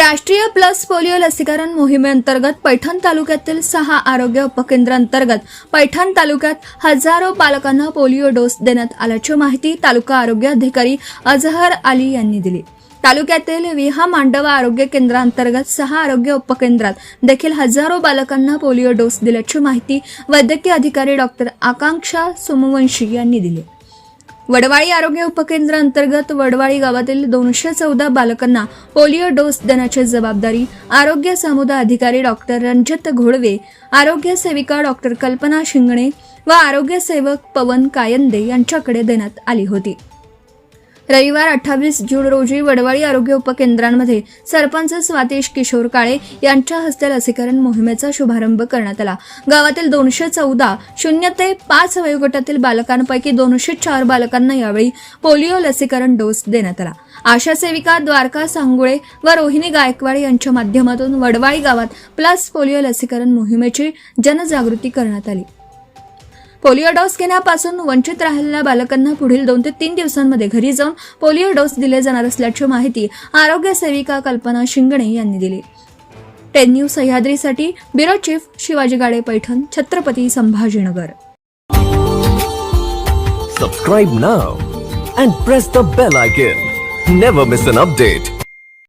राष्ट्रीय plus polio लसीकरण मोहिमेअंतर्गत पैठण तालुक्यातील 6 आरोग्य उपकेंद्रांतर्गत पैठण तालुक्यात हजारो बालकांना पोलिओ डोस देण्यात आल्याची माहिती तालुका आरोग्य अधिकारी अजहर अली यांनी दिली। तालुक्यातील विहा मांडवा आरोग्य केंद्रांतर्गत 6 आरोग्य उपकेंद्रात देखील हजारो बालकांना पोलिओ डोस दिल्याची माहिती वैद्यकीय अधिकारी डॉक्टर आकांक्षा सोमवंशी यांनी दिली। वडवाळी आरोग्य उपकेंद्रांतर्गत वडवाळी गावातील 214 बालकांना पोलिओ डोस देण्याची जबाबदारी आरोग्य समुदाय अधिकारी डॉक्टर रंजित घोडवे, आरोग्य सेविका डॉक्टर कल्पना शिंगणे व आरोग्य सेवक पवन कायंदे यांच्याकडे देण्यात आली होती। रविवार 28 जून रोजी वडवाळी आरोग्य उपकेंद्रांमध्ये सरपंच स्वातीश किशोर काळे यांच्या हस्ते लसीकरण मोहिमेचा शुभारंभ करण्यात आला। गावातील 214 0 ते 5 वयोगटातील बालकांपैकी 204 बालकांना यावेळी पोलिओ लसीकरण डोस देण्यात आला। आशा सेविका द्वारका सांगुळे व रोहिणी गायकवाड यांच्या माध्यमातून वडवाळी गावात प्लस पोलिओ लसीकरण मोहिमेची जनजागृती करण्यात आली। पोलिओ डोस घेण्यापासून वंचित राहिलेल्या बालकांना पुढील 2 ते 3 दिवसांमध्ये घरी जाऊन पोलिओ डोस दिले जाणार असल्याची माहिती आरोग्य सेविका कल्पना शिंगणे यांनी दिली। 10 न्यूज सह्याद्रीसाठी bureau chief Shivaji Gade, Paithan, Chhatrapati Sambhajinagar. Subscribe now and press the bell icon. Never miss an update.